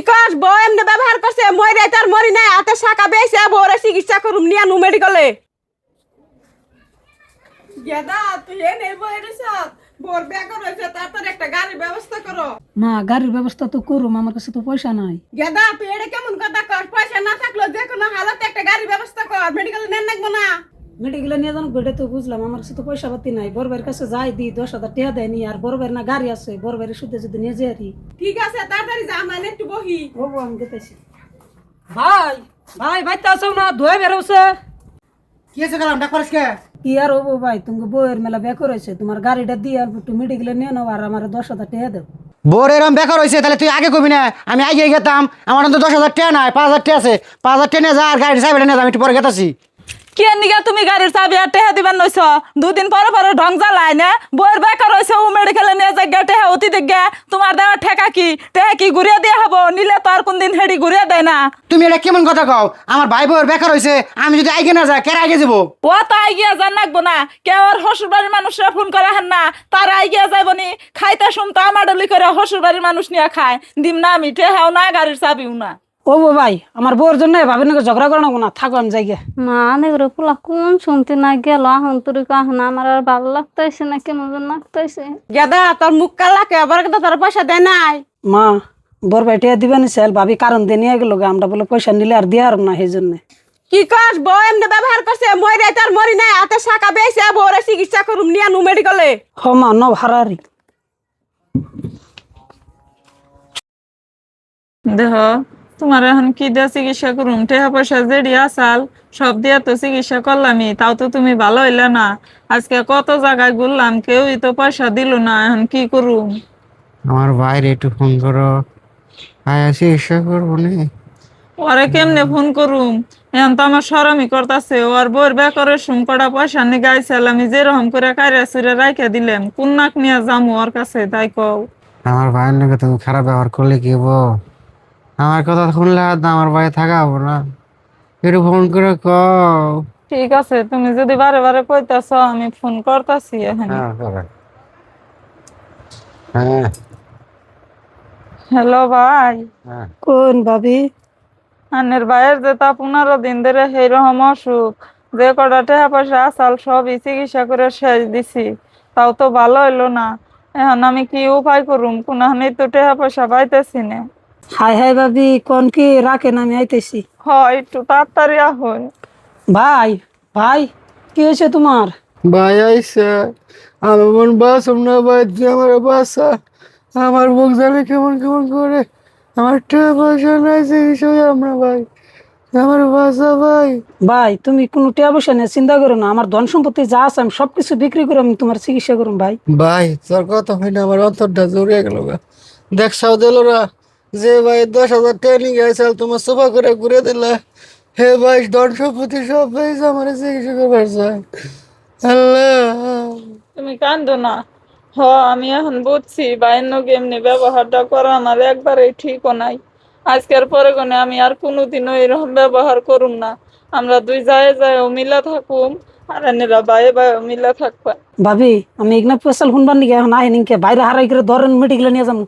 কস বউ এমনি ব্যবহার করছে মরে তার মরি নাই হাতে শাখা বেছে বউরে চিকিৎসা করুম নিয়া নু মেডিকেলে গেদা তুই এনে বই রেছ বোর ব্যাগ রয়েছে তাড়াতাড়ি একটা গাড়ির ব্যবস্থা করো। মা গাড়ির ব্যবস্থা তো করুম, আমার কাছে তো পয়সা নাই। গেদা তুই এটা কেমন কথা কর, পয়সা না থাকলো যে কোনো হালতে একটা গাড়ির ব্যবস্থা কর, মেডিকেলে নেন লাগবো না। মেডিকেলে নিয়ে যান গোটে তো বুঝলাম, আমার কাছে তো পয়সা পাতি নাই। বড় ভাইয়ের কাছে যাই দিই 10,000 টাকা দেয়নি, আর বড় ভাইয়ের না গাড়ি আছে, বড় ভাইয়ের সুদে যদি নিয়ে যাই আরি। ঠিক আছে তাড়াতাড়ি যা, আমরা একটু বহি। বাবু আমি গেতেছি। ভাই ভাই ভাই তো আসো না, ধোয়া বেরোছে। কি আছে গেলাম ডাক পারিস কে? কি আর হবো ভাই, তুমি বউয়ের মেলা বেক করেছে, তোমার গাড়িটা দিয়ে একটু মেডিকেলে নিয়ে নাও আর আমার 10,000 টাকা দেও। বোর এরম বেকার হয়েছে, তাহলে তুই আগে কবি না, আমি আগে গেতাম। আমার তো 10,000 টাকা নাই, 5,000 টাকা আছে, 5,000 টাকা নিয়ে যা আর গাড়ি চাবি নিয়ে যা, আমি একটু পরে গেতাছি। কে নিগা তুমি গাড়ির চাবি আর টেহা দিবেন নইছ? দুদিন পরে পরে ঢং জ্বালায় না, বইয়ের বেকার হইছে ও মেডিকেলে নিয়ে যাই গা টেহা অতি দেখগা। তোমার দেওয়া ঠেকা কি টেহা কি ঘুরিয়ে দেওয়া হবো? নিলে তো আর কোনদিন হেডি ঘুরিয়ে দেয় না। তুমি এটা কেমন কথা কও? আমার ভাই বউয়ের বেকার হয়েছে, আমি যদি আগে না যাই কেন আগে যাবো? ও তো আইগিয়া জান নাকবো না, কেউ আর শ্বশুর বাড়ির মানুষরা ফোন করা হেন না, তারা আইগিয়া যাইবনি। খাইতে শুনতো আমার ডলি করে শ্বশুর বাড়ির মানুষ নিয়ে খায়, দিম না আমি টেহাও না গাড়ির চাবিও না। ও ভাই আমার বউর জন্য ভাবি নাকি ঝগড়া করে না, থাকো আমি যাই গে। মা নেগরে পোলা কোন শুনতে না গেল এখন তোর এখন আমার আর ভালো লাগতেছে না, কেমন যেন লাগতেছে। গেদা তোর মুখ কালাকে আবার কিন্তু তোর পয়সা দেয় নাই। মা বড় ভাই টাকা দিবেন স্যার, ভাবি কারণ দিয়ে নিয়ে গেল, আমরা বলে পয়সা নিলে আর দিয়ে আর না, সেই জন্য। কি কস বউ এমনি ব্যবহার করছে মরে তার মরি নাই হাতে শাখা বেছে বউরে চিকিৎসা করুম নিয়া নু মেডিকেলে। হ মা ন ভাড়ারি। দেহ তোমার এখন কি দিয়ে চিকিৎসা করুম? টাকা পয়সা যেডি আসাল সব দিয়া তো চিকিৎসা করলামই, তাও তো তুমি ভালো হইলে না। আজকে কত জায়গায় ঘুরলাম, কেউই তো পয়সা দিল না, এখন কি করুম? আমার বাইরে একটু ফোন করো, আয়া চিকিৎসা করবো নি। ওরে কেমনে ফোন করুম? এখন তো আমার শরমই করতেছে। ওর বউর বেকারের সুম কটা পয়সা নিয়ে গাইছিল, আমি যেরকম করে কাইরা চুরে রাইখা দিলাম, কোন নাক নিয়ে যামু ওর কাছে তাই কও? আমার ভাইয়ের নাকি তুমি খারাপ ব্যবহার করলে কি হবো? আমার কথা শুনলে আর আমার ভাই থাকাবো না, একটু ফোন করে কও। ঠিক আছে, তুমি যদি বারে বারে কইতাছ আমি ফোন করতাছি এখন। হ্যাঁ হ্যালো ভাই, হ্যাঁ কোন ভাবি? আনের ভাইয়ের যে তা 15 দিন ধরে সেইরকম অসুখ, যে কটা টাকা পয়সা আসাল সবই চিকিৎসা করে শেষ দিছি, তাও তো ভালো হইলো না। এখন আমি কি উপায় করুম? কোনখানেই তো টাকা পয়সা পাইতেছি না। হাই হাই ভাবি, কোন কি রাখেন, আমি আইতেছি। হয় একটু তাড়াতাড়ি আহুন। ভাই ভাই কি হয়েছে তোমার? ভাই আইসা আমার মন বাসম না ভাই, আমার বাসা, আমার বুক জানে কেমন কেমন করে, আমার টাকা পয়সা নাই চিকিৎসা আমরা ভাই, আমার বাসা ভাই। ভাই তুমি কোনো টাকা পয়সা নিয়ে চিন্তা করো না, আমার ধন সম্পত্তি যা আছে আমি সবকিছু বিক্রি করে আমি তোমার চিকিৎসা করুম ভাই। ভাই তোর কথা হয় না, আমার অন্তরটা জড়িয়ে গেল গা। দেখছাও দিলরা যে ভাই 10,000 টাকা নিয়ে গেছিল, তোমার সোফা করে ঘুরে দিলা। হে ভাই ধন সম্পত্তি সব পেয়েছে, আমার চিকিৎসা করবার চাই। আল্লাহ তুমি কান্দো না। আমি এখন বুঝছি বাইর নগে এমনি ব্যবহারটা করা আমার একবারেই ঠিকও নাই। আজকের পরে কোনে আমি আর কোনোদিনও এরকম ব্যবহার করুম না। আমরা দুই যায় যায় মিলা থাকুম, আর এনেরা বায়ে বায়ে মিলা থাকবা। ভাবি আমি এগুলা পেশাল শুনবার নাকি এখন আহে নিকে বাইরে হারাই করে ধরেন মেডিকেলে নিয়ে যাবো।